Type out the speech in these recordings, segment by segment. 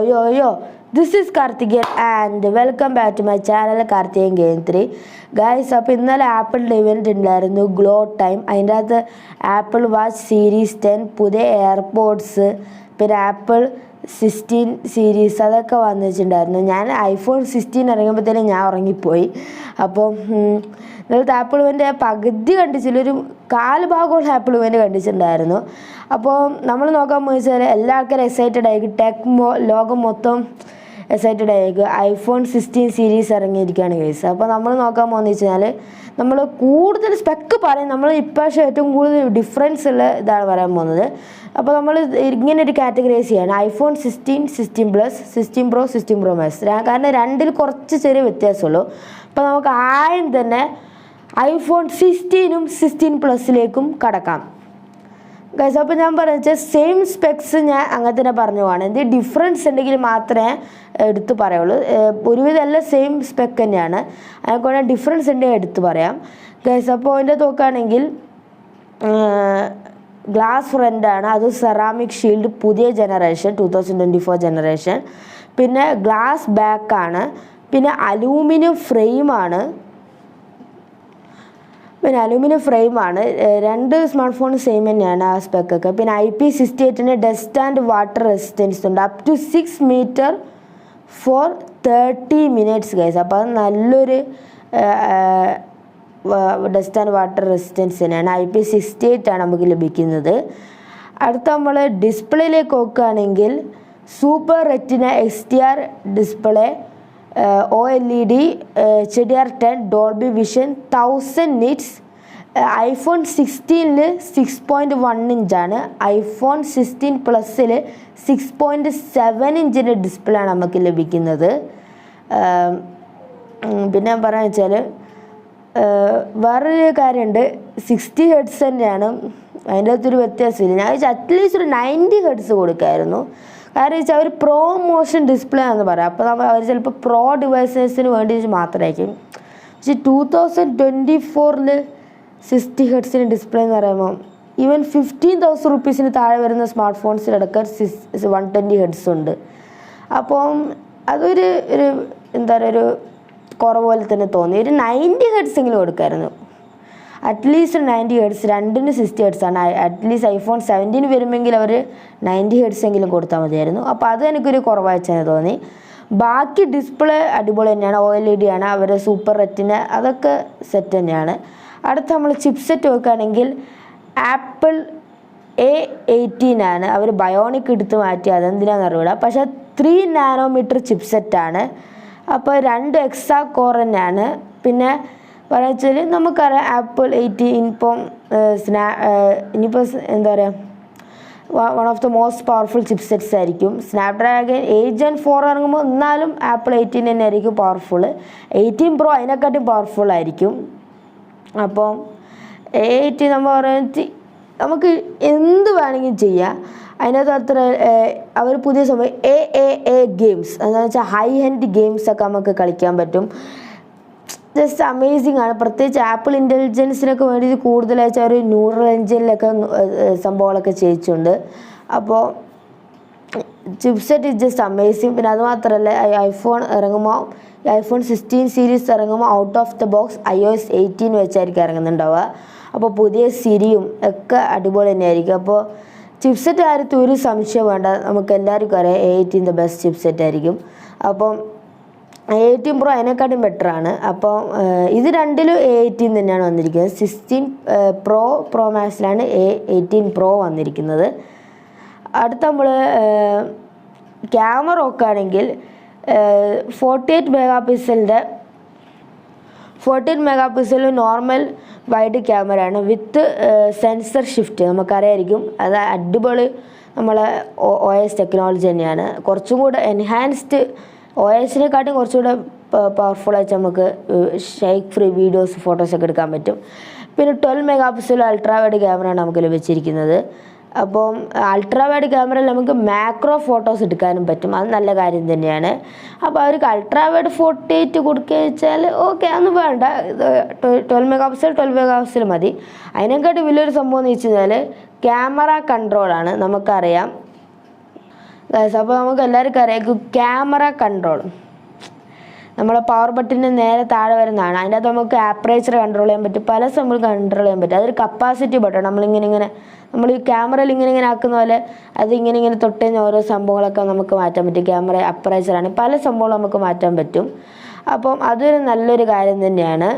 Yo, this is Karthikeyan and welcome back to my channel Karthikeyan Game 3. Guys, അപ്പോൾ ഇന്നലെ ആപ്പിളിൻ്റെ event ഉണ്ടായിരുന്നു glow time. അതിൻ്റെ അകത്ത് ആപ്പിൾ വാച്ച് സീരീസ് 10, പുതിയ എയർപോഡ്സ്, പിന്നെ ആപ്പിൾ 16 സീരീസ് അതൊക്കെ വന്നിട്ടുണ്ടായിരുന്നു. ഞാൻ ഐഫോൺ 16 ഇറങ്ങുമ്പോഴത്തേനും ഞാൻ ഉറങ്ങിപ്പോയി. അപ്പോൾ ഇന്നലത്തെ ആപ്പിൾ ഇവൻ്റെ പകുതി കണ്ടിച്ചില്ല, ഒരു 4 ഭാഗമുള്ള ആപ്പിൾ ഇവൻ്റ് കണ്ടിട്ടുണ്ടായിരുന്നു. അപ്പോൾ നമ്മൾ നോക്കാൻ പോയിച്ചാൽ എല്ലാ ആൾക്കാരും എക്സൈറ്റഡ് ആയിരിക്കും, ലോകം മൊത്തം എക്സൈറ്റഡ് ആയിരിക്കും. ഐഫോൺ 16 സീരീസ് ഇറങ്ങിയിരിക്കുകയാണ് ഗൈസ്. അപ്പോൾ നമ്മൾ നോക്കാൻ പോകുന്നത് വെച്ചാൽ നമ്മൾ കൂടുതൽ സ്പെക്ക് പറയും, നമ്മൾ ഇപ്രാവശ്യം ഏറ്റവും കൂടുതൽ ഡിഫറൻസ് ഉള്ള ഇതാണ് പറയാൻ പോകുന്നത്. അപ്പോൾ നമ്മൾ ഇങ്ങനെ ഒരു കാറ്റഗറൈസ് ചെയ്യാണ്: iPhone 16, 16 plus, 16 pro, 16 pro max. കാരണം രണ്ടിൽ കുറച്ച് ചെറിയ വ്യത്യാസമുള്ളൂ. അപ്പോൾ നമുക്ക് ആദ്യം തന്നെ ഐഫോൺ 16ഉം 16 പ്ലസിലേക്കും കടക്കാം ഗൈസ്. അപ്പോൾ ഞാൻ പറഞ്ഞാൽ സെയിം സ്പെക്സ് ഞാൻ അങ്ങനെ തന്നെ പറഞ്ഞു പോവാണ്. എന്ത് ഡിഫറൻസ് ഉണ്ടെങ്കിൽ മാത്രമേ എടുത്ത് പറയുള്ളൂ. ഒരുവിധം എല്ലാം സെയിം സ്പെക്ക് തന്നെയാണ്, അതുകൊണ്ട് ഡിഫറൻസ് ഉണ്ടെങ്കിൽ എടുത്ത് പറയാം ഗൈസ്. അപ്പോൾ അതിൻ്റെ നോക്കുകയാണെങ്കിൽ ഗ്ലാസ് ഫ്രണ്ടാണ്, അത് സെറാമിക് ഷീൽഡ് പുതിയ ജനറേഷൻ 2024 ജനറേഷൻ. പിന്നെ ഗ്ലാസ് ബാക്കാണ്, പിന്നെ അലൂമിനിയം ഫ്രെയിമാണ്. പിന്നെ അലൂമിനിയം ഫ്രെയിമാണ്. രണ്ട് സ്മാർട്ട് ഫോൺ സെയിം തന്നെയാണ് ആ സ്പെക്കൊക്കെ. പിന്നെ IP68 dust and water resistance ഉണ്ട്, up to 6 metre for 30 minutes guys. അപ്പോൾ അത് നല്ലൊരു ഡസ്റ്റ് ആൻഡ് വാട്ടർ റെസിസ്റ്റൻസ് തന്നെയാണ്. IP68 ആണ് നമുക്ക് ലഭിക്കുന്നത്. അടുത്ത നമ്മൾ ഡിസ്പ്ലേയിലേക്ക് നോക്കുകയാണെങ്കിൽ super retina XDR display, OLED, HDR10, Dolby vision, 1000 nits. IPhone 16 6.1 ഇഞ്ചാണ്, ഐഫോൺ 16 പ്ലസ്സിൽ 6.7 ഇഞ്ചിൻ്റെ ഡിസ്പ്ലേ ആണ് നമുക്ക് ലഭിക്കുന്നത്. പിന്നെ ഞാൻ പറയാന്ന് വെച്ചാൽ വേറൊരു കാര്യമുണ്ട്, 60 ഹെർട്സ് തന്നെയാണ്, അതിൻ്റെ അകത്തൊരു വ്യത്യാസമില്ല. ഞാൻ വെച്ചാൽ അറ്റ്ലീസ്റ്റ് ഒരു 90 ഹെർട്സ് കൊടുക്കായിരുന്നു. കാരണം വെച്ചാൽ അവർ പ്രോ മോഷൻ ഡിസ്പ്ലേ ആണെന്ന് പറയാം. അപ്പോൾ അവർ ചിലപ്പോൾ പ്രോ ഡിവൈസസിന് വേണ്ടി മാത്രമായിരിക്കും. പക്ഷേ 2024 60 ഹെർട്സിന് ഡിസ്പ്ലേ എന്ന് പറയുമ്പോൾ ഈവൻ 15,000 റുപ്പീസിന് താഴെ വരുന്ന സ്മാർട്ട് ഫോൺസിലടക്കം 120 ഹെർട്സ് ഉണ്ട്. അപ്പം അതൊരു എന്താ പറയുക, ഒരു കുറവ് പോലെ തന്നെ തോന്നി. ഒരു 90 ഹെർട്സ് എങ്കിലും കൊടുക്കായിരുന്നു, അറ്റ്ലീസ്റ്റ് 90 ഹെർട്സ്. രണ്ടിന് 60 ഹെർട്സ് ആണ്. അറ്റ്ലീസ്റ്റ് ഐഫോൺ 17 വരുമെങ്കിൽ അവർ 90 ഹെർട്സ് എങ്കിലും കൊടുത്താൽ മതിയായിരുന്നു. അപ്പോൾ അത് എനിക്കൊരു കുറവായിട്ടാണ് തോന്നി. ബാക്കി ഡിസ്പ്ലേ അടിപൊളി തന്നെയാണ്, OLED ആണ്, അവർ സൂപ്പർ റെറ്റിന അതൊക്കെ സെറ്റ് തന്നെയാണ്. അടുത്ത നമ്മൾ ചിപ്സെറ്റ് നോക്കുകയാണെങ്കിൽ ആപ്പിൾ A18 ആണ്, അവർ ബയോണിക് എടുത്ത് മാറ്റി, അതെന്തിനാണെന്ന് അറിയില്ല. പക്ഷേ 3 നാനോമീറ്റർ ചിപ്സെറ്റാണ്. അപ്പോൾ 2 എക്സാ കോർ തന്നെയാണ്. പിന്നെ പറയാ വെച്ചാൽ നമുക്കറിയാം ആപ്പിൾ 18 ഇപ്പം ഇനിയിപ്പോൾ എന്താ പറയുക, one of the most powerful chipsets ആയിരിക്കും. സ്നാപ്ഡ്രാഗൺ 8 Gen 4 ഇറങ്ങുമ്പോൾ എന്നാലും ആപ്പിൾ 18 തന്നെ ആയിരിക്കും പവർഫുൾ. 18 പ്രോ അതിനെക്കാട്ടും പവർഫുൾ ആയിരിക്കും. അപ്പം A18 നമ്മൾ പറയുന്നത് നമുക്ക് എന്ത് വേണമെങ്കിലും ചെയ്യാം. അതിനകത്ത് അത്ര അവർ പുതിയ സമയം AAA ഗെയിംസ് എന്താണെന്ന് വെച്ചാൽ ഹൈ എൻഡ് ഗെയിംസൊക്കെ നമുക്ക് കളിക്കാൻ പറ്റും. ജസ്റ്റ് അമേസിങ് ആണ്. പ്രത്യേകിച്ച് ആപ്പിൾ ഇൻ്റലിജൻസിനൊക്കെ വേണ്ടി കൂടുതലായിട്ട് അവർ ന്യൂറൽ എഞ്ചിനിലൊക്കെ സംഭവങ്ങളൊക്കെ ചെയ്യിച്ചുണ്ട്. അപ്പോൾ ചിപ്സെറ്റ് ഇസ് ജസ്റ്റ് അമേസിങ്. പിന്നെ അതുമാത്രമല്ല ഐഫോൺ ഇറങ്ങുമ്പോൾ ഐഫോൺ 16 സീരീസ് ഇറങ്ങുമ്പോൾ out of the box iOS 18 വെച്ചായിരിക്കും ഇറങ്ങുന്നുണ്ടാവുക. അപ്പോൾ പുതിയ സിരിയും ഒക്കെ അടിപൊളി തന്നെയായിരിക്കും. അപ്പോൾ ചിപ്സെറ്റ് കാര്യത്തിൽ ഒരു സംശയം വേണ്ട, നമുക്ക് എല്ലാവർക്കും അറിയാം A18 ദ ബെസ്റ്റ് ചിപ്സെറ്റ് ആയിരിക്കും. അപ്പം A18 പ്രോ അതിനെക്കാട്ടും ബെറ്ററാണ്. അപ്പോൾ ഇത് രണ്ടിലും A18 തന്നെയാണ് വന്നിരിക്കുന്നത്. 16 പ്രോ മാക്സിലാണ് A18 പ്രോ വന്നിരിക്കുന്നത്. അടുത്ത നമ്മൾ ക്യാമറ നോക്കുകയാണെങ്കിൽ 48 മെഗാ പിക്സൽ നോർമൽ വൈഡ് ക്യാമറയാണ് വിത്ത് സെൻസർ ഷിഫ്റ്റ്. നമുക്കറിയായിരിക്കും അത് അടിപൊളി നമ്മളെ OS ടെക്നോളജി തന്നെയാണ്. കുറച്ചും കൂടെ എൻഹാൻസ്ഡ് OSനെക്കാട്ടും കുറച്ചുകൂടെ പവർഫുള്ളായിട്ട് നമുക്ക് ഷേക്ക് ഫ്രീ വീഡിയോസ് ഫോട്ടോസൊക്കെ എടുക്കാൻ പറ്റും. പിന്നെ 12 മെഗാ പിക്സൽ അൾട്രാ വൈഡ് ക്യാമറയാണ് നമുക്ക് ലഭിച്ചിരിക്കുന്നത്. അപ്പം അൾട്രാ വൈഡ് ക്യാമറയിൽ നമുക്ക് മാക്രോ ഫോട്ടോസ് എടുക്കാനും പറ്റും, അത് നല്ല കാര്യം തന്നെയാണ്. അപ്പോൾ അവർക്ക് അൾട്രാ വൈഡ് 48 കൊടുക്കുക വെച്ചാൽ ഓക്കെ, അതൊന്നും വേണ്ട, 12 മെഗാ പിക്സൽ മതി. അതിനെക്കാട്ടും വലിയൊരു സംഭവം എന്ന് വെച്ച് കഴിഞ്ഞാൽ ക്യാമറ കൺട്രോളാണ്. നമുക്കറിയാം ഗൈസ് അപ്പോൾ നമുക്ക് എല്ലാവർക്കും അറിയാം ക്യാമറ കൺട്രോൾ നമ്മളെ പവർ ബട്ടണിന് നേരെ താഴെ വരുന്നതാണ്. അതിൻ്റെ അകത്ത് നമുക്ക് ആപ്പറേച്ചർ കൺട്രോൾ ചെയ്യാൻ പറ്റും, പല സംഭവം കൺട്രോൾ ചെയ്യാൻ പറ്റും. അതൊരു കപ്പാസിറ്റി ബട്ടൺ നമ്മളിങ്ങനെ നമ്മൾ ഈ ക്യാമറയിൽ ഇങ്ങനെ ആക്കുന്ന പോലെ അത് ഇങ്ങനെ തൊട്ട് കഴിഞ്ഞാൽ ഓരോ സംഭവങ്ങളൊക്കെ നമുക്ക് മാറ്റാൻ പറ്റും. ക്യാമറ അപ്പറേച്ചറാണ്, പല സംഭവങ്ങളും നമുക്ക് മാറ്റാൻ പറ്റും. അപ്പം അതൊരു നല്ലൊരു കാര്യം തന്നെയാണ്.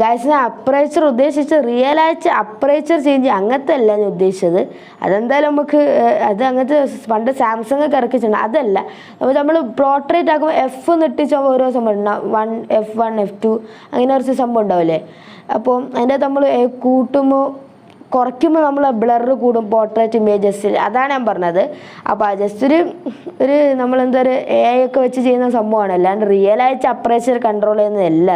ഗൈസ് ഞാൻ അപ്പറേച്ചർ ഉദ്ദേശിച്ച് റിയലായിട്ട് അപ്പറേച്ചർ ചേഞ്ച് അങ്ങനത്തെ അല്ല ഞാൻ ഉദ്ദേശിച്ചത്. അതെന്തായാലും നമുക്ക് അത് അങ്ങനത്തെ പണ്ട് സാംസങ് ഇറക്കിച്ചിട്ടുണ്ട്, അതല്ല. അപ്പോൾ നമ്മൾ പോർട്രേറ്റ് ആക്കുമ്പോൾ F എന്നിട്ടിച്ച് ഓരോ സംഭവം F1 F2 അങ്ങനെ കുറച്ച് സംഭവം ഉണ്ടാവില്ലേ. അപ്പോൾ അതിൻ്റെ നമ്മൾ കൂട്ടുമ്പോൾ കുറയ്ക്കുമ്പോൾ നമ്മൾ ബ്ലർ കൂടും പോർട്രേറ്റ് ഇമേജസിൽ, അതാണ് ഞാൻ പറഞ്ഞത്. അപ്പോൾ ജസ്റ്റ് ഒരു നമ്മളെന്താ ഒരു AI ഒക്കെ വെച്ച് ചെയ്യുന്ന സംഭവമാണ്, അല്ലാണ്ട് റിയലായിട്ട് അപ്പറേച്ചർ കൺട്രോൾ ചെയ്യുന്നതല്ല.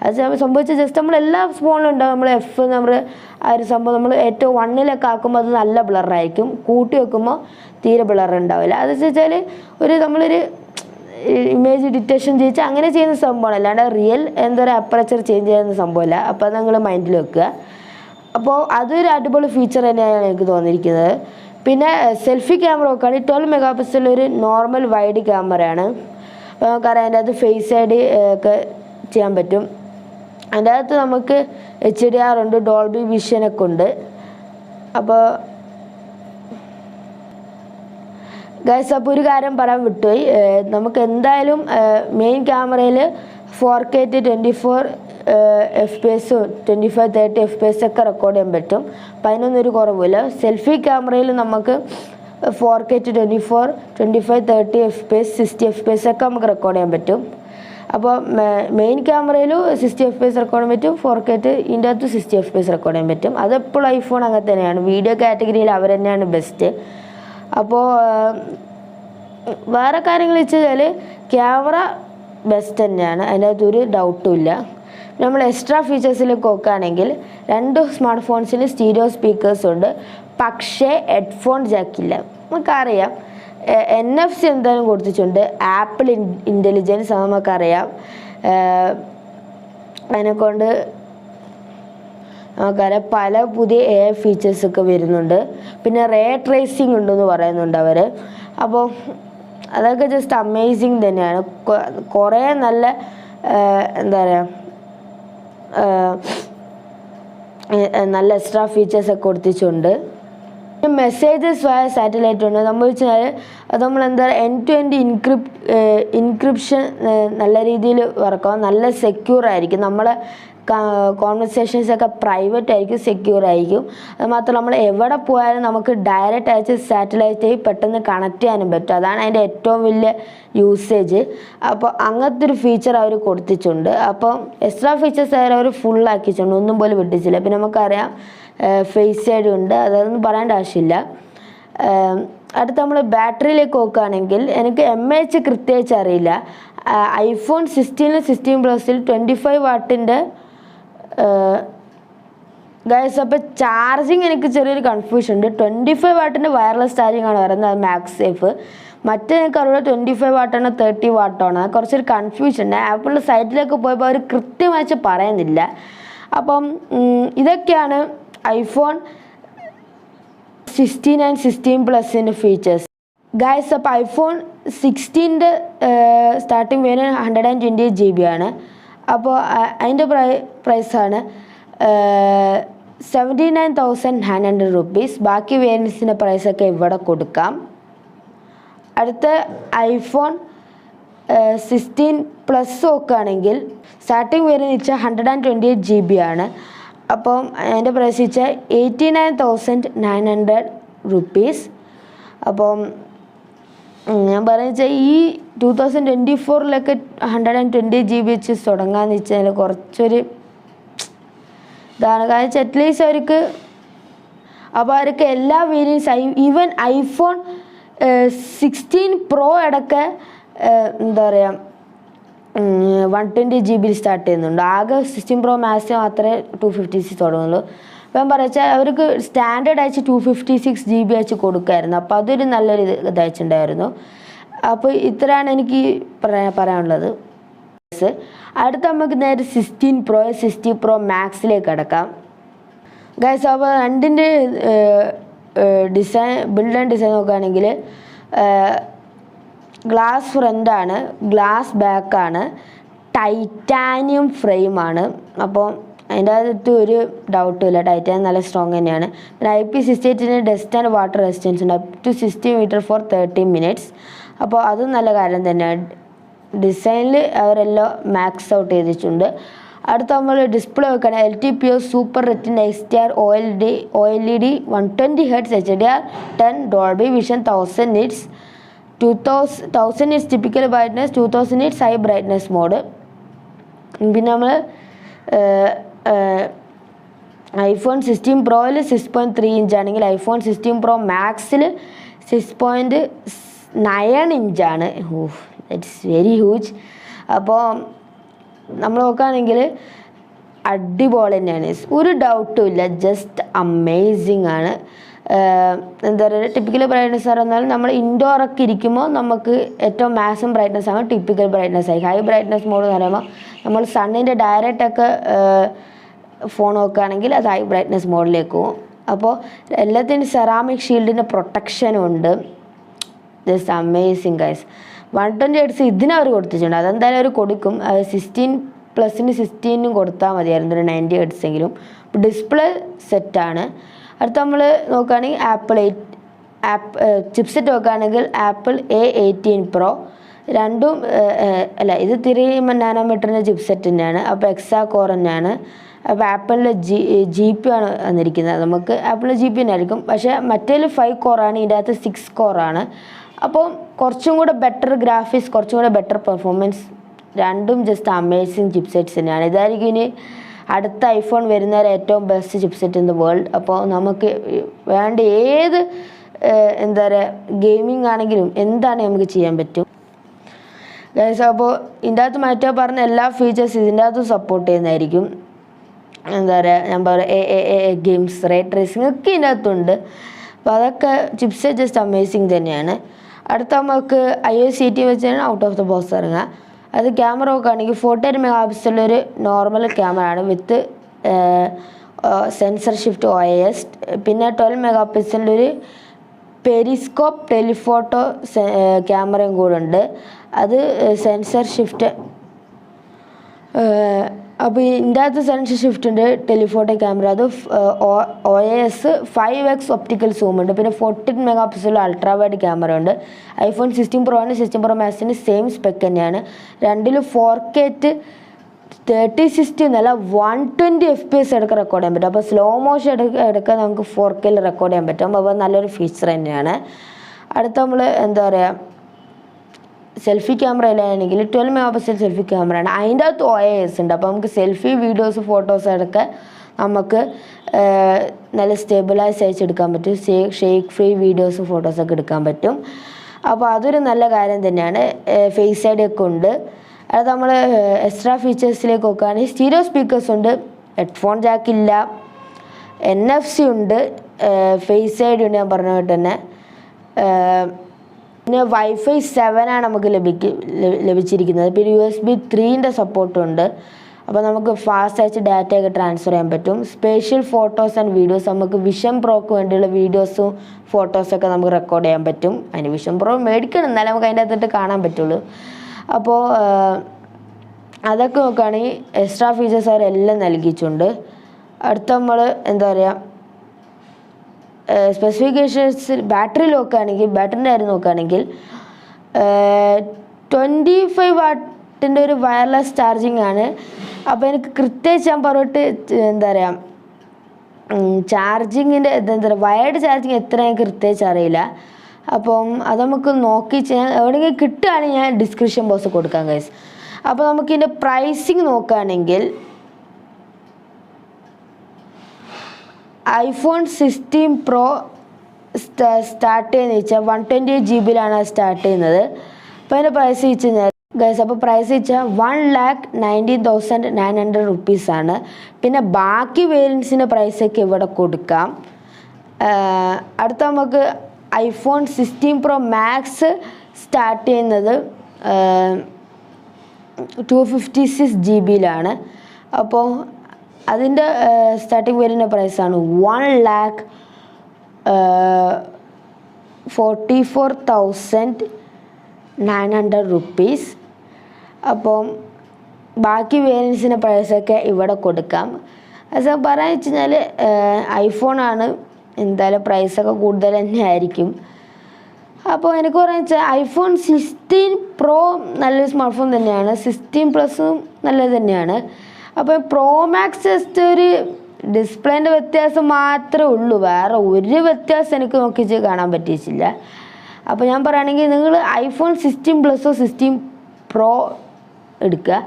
അത് സംഭവിച്ച ജസ്റ്റ് നമ്മൾ എല്ലാ ഫോണിലും ഉണ്ടാവും. നമ്മൾ F നമ്മൾ ആ ഒരു സംഭവം നമ്മൾ ഏറ്റവും 1 ആക്കുമ്പോൾ അത് നല്ല ബ്ലറായിരിക്കും, കൂട്ടി വെക്കുമ്പോൾ തീരെ ബ്ലർ ഉണ്ടാവില്ല. അത് വെച്ചാൽ നമ്മളൊരു ഇമേജ് ഡിറ്റക്ഷൻ ചെയ്യിച്ച് അങ്ങനെ ചെയ്യുന്ന സംഭവമാണ്, അല്ലാണ്ട് റിയൽ എന്താ പറയുക അപ്പറേച്ചർ ചേഞ്ച് ചെയ്യുന്ന സംഭവമല്ല. അപ്പോൾ അത് നിങ്ങൾ മൈൻഡിൽ വെക്കുക. അപ്പോൾ അതൊരു അടിപൊളി ഫീച്ചർ തന്നെയാണ് എനിക്ക് തോന്നിയിരിക്കുന്നത്. പിന്നെ സെൽഫി ക്യാമറ നോക്കുകയാണെങ്കിൽ 12 മെഗാ പിക്സൽ ഒരു നോർമൽ വൈഡ് ക്യാമറയാണ്. അപ്പോൾ നമുക്കറിയാം അതിൻ്റെ അകത്ത് ഫേസ് ഐഡി ഒക്കെ ചെയ്യാൻ പറ്റും. അതിൻ്റെ അകത്ത് നമുക്ക് HDR ഉണ്ട്, ഡോൾബി വിഷനൊക്കെ ഉണ്ട്. അപ്പോൾ ഗൈസ് അപ്പോൾ ഒരു കാര്യം പറയാൻ വിട്ടുപോയി, നമുക്ക് എന്തായാലും മെയിൻ ക്യാമറയിൽ 4K 24 FPS 25-30 FPS ഒക്കെ റെക്കോർഡ് ചെയ്യാൻ പറ്റും. അപ്പം അതിനൊന്നും ഒരു കുറവില്ല. സെൽഫി ക്യാമറയിൽ നമുക്ക് 4K 24 25-30 FPS 60 FPS ഒക്കെ നമുക്ക് റെക്കോർഡ് ചെയ്യാൻ പറ്റും. അപ്പോൾ മെയിൻ ക്യാമറയിൽ 60 FPS റെക്കോർഡ് ചെയ്യാൻ പറ്റും, 4K ഇതിൻ്റെ അകത്ത് 60 FPS റെക്കോർഡ് ചെയ്യാൻ പറ്റും. അതെപ്പോഴും ഐഫോൺ അങ്ങനെ തന്നെയാണ്, വീഡിയോ കാറ്റഗറിയിൽ അവർ തന്നെയാണ് ബെസ്റ്റ്. അപ്പോൾ വേറെ കാര്യങ്ങൾ വെച്ചാൽ ക്യാമറ ബെസ്റ്റ് തന്നെയാണ്, അതിനകത്ത് ഒരു ഡൗട്ടും ഇല്ല. നമ്മൾ എക്സ്ട്രാ ഫീച്ചേഴ്സിലേക്ക് നോക്കുകയാണെങ്കിൽ 2 സ്മാർട്ട് ഫോൺസിന് സ്റ്റീരിയോ സ്പീക്കേഴ്സ് ഉണ്ട്, പക്ഷേ ഹെഡ്ഫോൺ ജാക്കില്ല. നമുക്കറിയാം NFC എന്തായാലും കൊടുത്തിട്ടുണ്ട്, ആപ്പിൾ ഇൻ്റലിജൻസ് നമുക്കറിയാം. അതിനെക്കൊണ്ട് നമുക്കറിയാം പല പുതിയ AI ഫീച്ചേഴ്സൊക്കെ വരുന്നുണ്ട്. പിന്നെ റേ ട്രേസിങ് ഉണ്ടെന്ന് പറയുന്നുണ്ട് അവർ. അപ്പോൾ അതൊക്കെ ജസ്റ്റ് അമേസിങ് തന്നെയാണ്. കുറേ നല്ല എന്താ പറയുക നല്ല എക്സ്ട്രാ ഫീച്ചേഴ്സൊക്കെ കൊടുത്തിട്ടുണ്ട്. മെസ്സേജസ് വയ സാറ്റലൈറ്റ് ഉണ്ട്. നമ്മൾ വെച്ചാൽ അത് നമ്മൾ എന്താ പറയുക end-to-end ഇൻക്രിപ്ഷൻ നല്ല രീതിയിൽ വർക്കാവും, നല്ല സെക്യൂർ ആയിരിക്കും. നമ്മളെ കോൺവെർസേഷൻസൊക്കെ പ്രൈവറ്റ് ആയിരിക്കും, സെക്യൂർ ആയിരിക്കും. അത് മാത്രമല്ല നമ്മൾ എവിടെ പോയാലും നമുക്ക് ഡയറക്റ്റ് അയച്ച് സാറ്റലൈറ്റ് പെട്ടെന്ന് കണക്ട് ചെയ്യാനും പറ്റും. അതാണ് അതിൻ്റെ ഏറ്റവും വലിയ യൂസേജ്. അപ്പോൾ അങ്ങനത്തെ ഒരു ഫീച്ചർ അവർ കൊടുത്തിട്ടുണ്ട്. അപ്പോൾ എക്സ്ട്രാ ഫീച്ചേഴ്സ് അവർ ഫുള്ളാക്കിയിട്ടുണ്ട്, ഒന്നും പോലും വിട്ടിച്ചില്ല. പിന്നെ നമുക്കറിയാം ഫേസ് ഐഡി ഉണ്ട്, അതൊന്നും പറയേണ്ട ആവശ്യമില്ല. അടുത്ത് നമ്മൾ ബാറ്ററിയിലേക്ക് നോക്കുകയാണെങ്കിൽ എനിക്ക് MAH കൃത്യമായിട്ട് അറിയില്ല. iPhone 16 16 Plusൽ 25 വാട്ടിൻ്റെ ഗൈസ്. അപ്പോൾ ചാർജിങ് എനിക്ക് ചെറിയൊരു കൺഫ്യൂഷൻ ഉണ്ട്. 25 വാട്ടിൻ്റെ വയർലെസ് ചാർജിങ് ആണ് പറയുന്നത്, അത് മാക്സ് സേഫ്. മറ്റേ എനിക്ക് അറിയില്ല 25 വാട്ടാണോ 30 വാട്ടാണോ, കുറച്ചൊരു കൺഫ്യൂഷൻ ഉണ്ട്. ആപ്പിളിൻ്റെ സൈറ്റിലേക്ക് പോയപ്പോൾ അവർ കൃത്യമായിട്ട് പറയുന്നില്ല. അപ്പം ഇതൊക്കെയാണ് iPhone 16 and 16 Plusൻ്റെ ഫീച്ചേഴ്സ് ഗൈസ്. അപ്പോൾ iPhone 16ൻ്റെ സ്റ്റാർട്ടിങ് വേരിയൻറ്റ് 128 GB ആണ്. അപ്പോൾ അതിൻ്റെ പ്രൈസാണ് 79,900 rupees. ബാക്കി വേരിയൻസിൻ്റെ പ്രൈസൊക്കെ ഇവിടെ കൊടുക്കാം. അടുത്ത iPhone 16 Plus നോക്കുകയാണെങ്കിൽ സ്റ്റാർട്ടിങ് വേരിയൻറ്റ് 128 GB ആണ്. അപ്പം അതിൻ്റെ പ്രൈസ് വെച്ചാൽ 89,900 rupees. അപ്പം ഞാൻ പറയുക വെച്ചാൽ ഈ 2024 120 GB വെച്ച് തുടങ്ങാന്ന് വെച്ചാൽ കുറച്ചൊരു ഇതാണ്. കാരണം വെച്ചാൽ അറ്റ്ലീസ്റ്റ് അവർക്ക് അപ്പോൾ അവർക്ക് എല്ലാ വേരിയൻസ് ഈവൻ iPhone 16 Pro അടക്കം എന്താ പറയുക 120 GB സ്റ്റാർട്ട് ചെയ്യുന്നുണ്ട്. ആകെ 16 Pro Max മാത്രമേ 256 തുടങ്ങുള്ളൂ. അപ്പോൾ ഞാൻ പറയുക അവർക്ക് സ്റ്റാൻഡേർഡ് അയച്ച് 256 GB അയച്ച് കൊടുക്കുമായിരുന്നു. അപ്പോൾ അതൊരു നല്ലൊരു ഇത് അയച്ചിട്ടുണ്ടായിരുന്നു. അപ്പോൾ ഇത്രയാണ് എനിക്ക് പറയാനുള്ളത്. അടുത്ത നമുക്ക് നേരെ 16 Pro 60 Pro Maxലേക്ക് കിടക്കാം ഗൈസ്. അപ്പോൾ രണ്ടിൻ്റെ ബിൽഡ് ആൻഡ് ഡിസൈൻ നോക്കുകയാണെങ്കിൽ ഗ്ലാസ് ഫ്രണ്ടാണ്, ഗ്ലാസ് ബാക്കാണ്, ടൈറ്റാനിയം ഫ്രെയിമാണ്. അപ്പോൾ അതിൻ്റെ അകത്ത് ഒരു ഡൗട്ടും ഇല്ല, ടൈറ്റാനിയം നല്ല സ്ട്രോങ് തന്നെയാണ്. പിന്നെ IP68 dust and water resistance ഉണ്ട്, up to 60 metre for 30 minutes. അപ്പോൾ അതും നല്ല കാര്യം തന്നെയാണ്. ഡിസൈനിൽ അവരെല്ലാം മാക്സ് ഔട്ട് ചെയ്തിട്ടുണ്ട്. അടുത്ത നമ്മൾ ഡിസ്പ്ലേ വെക്കുകയാണെങ്കിൽ LTPO super retina XDR OLED 120 Hz HDR10 Dolby Vision 1000 nits 1000 nits typical brightness, 2000 nits high brightness mode. പിന്നെ നമ്മൾ iPhone 16 Proയിൽ 6.3 ഇഞ്ച് ആണെങ്കിൽ iPhone 16 Pro Maxൽ 6.9 ഇഞ്ചാണ്. That's very huge. അപ്പോൾ നമ്മൾ നോക്കുകയാണെങ്കിൽ അടിപൊളി തന്നെയാണ്, ഒരു ഡൗട്ടും ഇല്ല, ജസ്റ്റ് അമേസിങ് ആണ്. എന്താ പറയുക, ടിപ്പിക്കൽ ബ്രൈറ്റ്നസ് പറഞ്ഞാൽ നമ്മൾ ഇൻഡോറൊക്കെ ഇരിക്കുമ്പോൾ നമുക്ക് ഏറ്റവും മാക്സിമം ബ്രൈറ്റ്നസ് ആണ് ടിപ്പിക്കൽ ബ്രൈറ്റ്നസ് ആയി. ഹൈ ബ്രൈറ്റ്നസ് മോഡ് എന്ന് പറയുമ്പോൾ നമ്മൾ സണ്ണിൻ്റെ ഡയറക്റ്റൊക്കെ ഫോൺ നോക്കുകയാണെങ്കിൽ അത് ഹൈ ബ്രൈറ്റ്നസ് മോഡിലേക്ക് പോകും. അപ്പോൾ എല്ലാത്തിനും സെറാമിക് ഷീൽഡിൻ്റെ പ്രൊട്ടക്ഷനും ഉണ്ട്. Just amazing guys. 120 Hz ഇതിനവർ കൊടുത്തിട്ടുണ്ട്, അതെന്തായാലും അവർ കൊടുക്കും. 16+ന് 16 കൊടുത്താൽ മതിയായിരുന്നു, ഒരു 90 Hz എങ്കിലും. ഡിസ്പ്ലേ സെറ്റാണ്. അടുത്ത നമ്മൾ നോക്കുകയാണെങ്കിൽ ചിപ്സെറ്റ് നോക്കുകയാണെങ്കിൽ ആപ്പിൾ A18 Pro രണ്ടും അല്ല, ഇത് 3 നാനോമീറ്ററിൻ്റെ ചിപ്സെറ്റ് തന്നെയാണ്. അപ്പോൾ എക്സാ കോർ തന്നെയാണ്. അപ്പോൾ ആപ്പിളിൻ്റെ GP ആണ് വന്നിരിക്കുന്നത്. നമുക്ക് ആപ്പിളിൻ്റെ GP തന്നെ ആയിരിക്കും, പക്ഷേ മറ്റേതിൽ 5 കോറാണ്, ഇതിൻ്റെ അകത്ത് 6 കോറാണ്. അപ്പോൾ കുറച്ചും കൂടെ ബെറ്റർ ഗ്രാഫിക്സ്, കുറച്ചും കൂടെ ബെറ്റർ പെർഫോമൻസ്, രണ്ടും ജസ്റ്റ് അമേസിങ് ചിപ്സെറ്റ്സ് തന്നെയാണ്. ഇതായിരിക്കും ഇനി അടുത്ത ഐഫോൺ വരുന്നവരെ ഏറ്റവും best chipset in the world. അപ്പോൾ നമുക്ക് വേണ്ട ഏത് എന്താ പറയുക ഗെയിമിംഗ് ആണെങ്കിലും എന്താണ് നമുക്ക് ചെയ്യാൻ പറ്റും ഗൈസ്. അപ്പോൾ ഇതിൻ്റെ അകത്ത് മറ്റേ പറഞ്ഞ എല്ലാ ഫീച്ചേഴ്സ് ഇതിൻ്റെ അകത്ത് സപ്പോർട്ട് ചെയ്യുന്നതായിരിക്കും. എന്താ പറയുക, ഞാൻ പറയുക ഗെയിംസ്, റേ ട്രേസിംഗ് ഒക്കെ ഇതിൻ്റെ അകത്തുണ്ട്. അപ്പോൾ അതൊക്കെ ചിപ്സെറ്റ് ജസ്റ്റ് അമേസിങ് തന്നെയാണ്. അടുത്ത നമുക്ക് iOS 18 വെച്ചാണ് ഔട്ട് ഓഫ് ദ ബോക്സ് ഇറങ്ങുക. അത് ക്യാമറ നോക്കുകയാണെങ്കിൽ 48 മെഗാപിക്സലൊരു നോർമൽ ക്യാമറ ആണ് വിത്ത് സെൻസർ ഷിഫ്റ്റ് OIS. പിന്നെ 12 മെഗാപിക്സലിൻ്റെ ഒരു പെരിസ്കോപ്പ് ടെലിഫോട്ടോ ക്യാമറയും കൂടെ ഉണ്ട്, അത് സെൻസർ ഷിഫ്റ്റ്. അപ്പോൾ ഇതിൻ്റെ അകത്ത് സെൻസർ ഷിഫ്റ്റ് ഉണ്ട്, ടെലിഫോട്ടോ ക്യാമറ, അത് OIS 5x ഒപ്റ്റിക്കൽ സൂം ഉണ്ട്. പിന്നെ 14 മെഗാപിക്സൽ അൾട്രാ വൈഡ് ക്യാമറ ഉണ്ട്. iPhone 16 Pro-ന് 16 Pro Max-ന് സെയിം സ്പെക്ക് തന്നെയാണ്. രണ്ടിലും 4K 3060 എന്നല്ല 120 FPS എടുക്കാൻ റെക്കോർഡ് ചെയ്യാൻ പറ്റും. അപ്പോൾ സ്ലോ മോഷൻ എടുക്കാൻ നമുക്ക് 4Kയിൽ റെക്കോർഡ് ചെയ്യാൻ പറ്റും. അപ്പോൾ നല്ലൊരു ഫീച്ചർ തന്നെയാണ്. അടുത്ത നമ്മൾ എന്താ പറയുക, സെൽഫി ക്യാമറയിലാണെങ്കിൽ 12 മെഗാപിക്സൽ സെൽഫി ക്യാമറയാണ്. അതിൻ്റെ അകത്ത് OIS ഉണ്ട്. അപ്പോൾ നമുക്ക് സെൽഫി വീഡിയോസ് ഫോട്ടോസ് ഒക്കെ നമുക്ക് നല്ല സ്റ്റെബിലൈസ് അയച്ചെടുക്കാൻ പറ്റും. ഷേക്ക് ഫ്രീ വീഡിയോസ് ഫോട്ടോസൊക്കെ എടുക്കാൻ പറ്റും. അപ്പോൾ അതൊരു നല്ല കാര്യം തന്നെയാണ്. ഫേസ് ഐഡി ഒക്കെ ഉണ്ട്. അത് നമ്മൾ എക്സ്ട്രാ ഫീച്ചേഴ്സിലേക്ക് നോക്കുകയാണെങ്കിൽ സ്റ്റീരിയോ സ്പീക്കേഴ്സ് ഉണ്ട്, ഹെഡ്ഫോൺ ജാക്ക് ഇല്ല, NFC ഉണ്ട്, ഫേസ് ഐഡി ഉണ്ട് ഞാൻ പറഞ്ഞ പോലെ തന്നെ. പിന്നെ Wi-Fi 7 ആണ് നമുക്ക് ലഭിച്ചിരിക്കുന്നത്. പിന്നെ USB 3ൻ്റെ സപ്പോർട്ടുണ്ട്. അപ്പോൾ നമുക്ക് ഫാസ്റ്റ് ആയിട്ട് ഡാറ്റയൊക്കെ ട്രാൻസ്ഫർ ചെയ്യാൻ പറ്റും. സ്പേഷ്യൽ ഫോട്ടോസ് ആൻഡ് വീഡിയോസ്, നമുക്ക് വിഷൻ പ്രോക്ക് വേണ്ടിയുള്ള വീഡിയോസും ഫോട്ടോസൊക്കെ നമുക്ക് റെക്കോർഡ് ചെയ്യാൻ പറ്റും. അതിന് വിഷൻ പ്രോ മേടിക്കണം, എന്നാലും നമുക്ക് അതിൻ്റെ അകത്തിട്ട് കാണാൻ പറ്റുള്ളൂ. അപ്പോൾ അതൊക്കെ നോക്കുകയാണെങ്കിൽ എക്സ്ട്രാ ഫീച്ചേഴ്സ് അവരെല്ലാം നൽകിയിട്ടുണ്ട്. അടുത്ത നമ്മൾ എന്താ പറയുക, സ്പെസിഫിക്കേഷൻസ് ബാറ്ററി നോക്കുകയാണെങ്കിൽ, ബാറ്ററിൻ്റെ കാര്യം നോക്കുകയാണെങ്കിൽ 25 വാട്ടിൻ്റെ ഒരു വയർലെസ് ചാർജിങ് ആണ്. അപ്പോൾ എനിക്ക് കൃത്യമായിട്ട് ഞാൻ പറഞ്ഞിട്ട് എന്താ പറയുക, ചാർജിങ്ങിൻ്റെ എന്താ പറയുക വയർഡ് ചാർജിങ് എത്ര എനിക്ക് കൃത്യമായിട്ട് അറിയില്ല. അപ്പം അത് നമുക്ക് നോക്കി ചെയ്യാൻ എവിടെയെങ്കിലും കിട്ടുകയാണെങ്കിൽ ഞാൻ ഡിസ്ക്രിപ്ഷൻ ബോക്സ് കൊടുക്കാം ഗൈസ്. അപ്പോൾ നമുക്കിതിൻ്റെ പ്രൈസിങ് നോക്കുകയാണെങ്കിൽ iPhone 16 Pro സ്റ്റാർട്ട് ചെയ്യുന്നത് വെച്ചാൽ 128 GB സ്റ്റാർട്ട് ചെയ്യുന്നത്. അപ്പോൾ അതിൻ്റെ പ്രൈസ് വെച്ച് കഴിഞ്ഞാൽ ഗൈസ്, അപ്പോൾ പ്രൈസ് വെച്ചാൽ 1,19,900 റുപ്പീസാണ്. പിന്നെ ബാക്കി വേരിയൻസിൻ്റെ പ്രൈസൊക്കെ ഇവിടെ കൊടുക്കാം. അടുത്ത നമുക്ക് iPhone 16 Pro Max സ്റ്റാർട്ട് ചെയ്യുന്നത് 256 GB. അപ്പോൾ അതിൻ്റെ സ്റ്റാർട്ടിങ് വേരിയൻ്റെ പ്രൈസാണ് 1,00,000 44,900 റുപ്പീസ്. അപ്പം ബാക്കി വേരിയൻസിൻ്റെ പ്രൈസൊക്കെ ഇവിടെ കൊടുക്കാം. അത് പറയാന്ന് വെച്ച് കഴിഞ്ഞാൽ ഐഫോണാണ്, എന്തായാലും പ്രൈസൊക്കെ കൂടുതൽ തന്നെ ആയിരിക്കും. അപ്പോൾ എനിക്ക് പറയാന്ന് വെച്ചാൽ ഐഫോൺ 16 പ്രോ നല്ലൊരു സ്മാർട്ട് ഫോൺ തന്നെയാണ്, 16 പ്ലസും നല്ലത് തന്നെയാണ്. അപ്പോൾ പ്രോ മാക്സ് ജസ്റ്റ് ഒരു ഡിസ്പ്ലേൻ്റെ വ്യത്യാസം മാത്രമേ ഉള്ളൂ, വേറെ ഒരു വ്യത്യാസം എനിക്ക് നോക്കിച്ച് കാണാൻ പറ്റിയിട്ടില്ല. അപ്പോൾ ഞാൻ പറയുകയാണെങ്കിൽ നിങ്ങൾ ഐഫോൺ 16 പ്ലസോ 16 പ്രോ എടുക്കുക.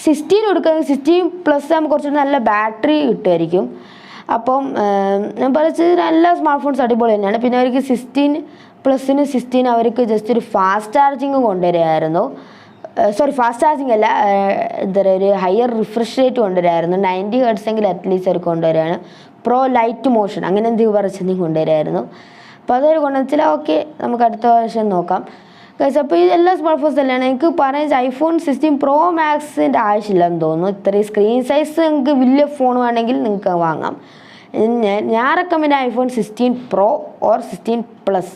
16 എടുക്കുകയാണെങ്കിൽ 16 പ്ലസ് ആകുമ്പോൾ കുറച്ചുകൂടി നല്ല ബാറ്ററി കിട്ടുമായിരിക്കും. അപ്പം ഞാൻ പറയുന്നത് എല്ലാ സ്മാർട്ട് ഫോൺസ് അടിപൊളി തന്നെയാണ്. പിന്നെ അവർക്ക് 16 പ്ലസിന് 16 അവർക്ക് ജസ്റ്റ് ഒരു ഫാസ്റ്റ് ചാർജിങ് കൊണ്ടുവരികയായിരുന്നു. ഫാസ്റ്റ് ചാർജിങ് അല്ല, എന്താ പറയുക, ഒരു ഹയർ റിഫ്രഷ് റേറ്റ് കൊണ്ടുവരായിരുന്നു. 90 ഹെർട്സ് എങ്കിൽ അറ്റ്ലീസ്റ്റ് അവർ കൊണ്ടുവരികയാണ്. പ്രോ ലൈറ്റ് മോഷൻ അങ്ങനെ എന്തെങ്കിലും പറഞ്ഞെന്തെങ്കിലും കൊണ്ടുവരായിരുന്നു. അപ്പോൾ അതൊരു കൊണ്ടുവച്ചാൽ ഓക്കെ, നമുക്ക് അടുത്ത വർഷം നോക്കാം. അപ്പോൾ ഈ എല്ലാ സ്മാർട്ട് ഫോൺസ് തന്നെയാണ്. എനിക്ക് പറയുന്നത് ഐഫോൺ 16 പ്രോ മാക്സിൻ്റെ ആവശ്യമില്ലെന്ന് തോന്നുന്നു. ഇത്രയും സ്ക്രീൻ സൈസ് നിങ്ങൾക്ക് വലിയ ഫോൺ വേണമെങ്കിൽ നിങ്ങൾക്ക് വാങ്ങാം. ഞാൻ recommend iPhone 16 pro or 16 plus,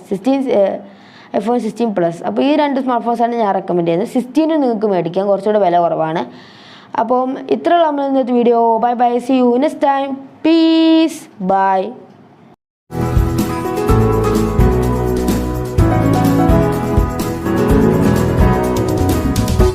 iPhone 16 plus. അപ്പോൾ ഈ 2 സ്മാർട്ട് ഫോൺസാണ് ഞാൻ റെക്കമെൻഡ് ചെയ്യുന്നത്. 16 നിങ്ങൾക്ക് മേടിക്കാം, കുറച്ചുകൂടെ വില കുറവാണ്. അപ്പം ഇത്രയുള്ള നമ്മൾ ഇന്നത്തെ video. Bye bye, see you next time, peace, by.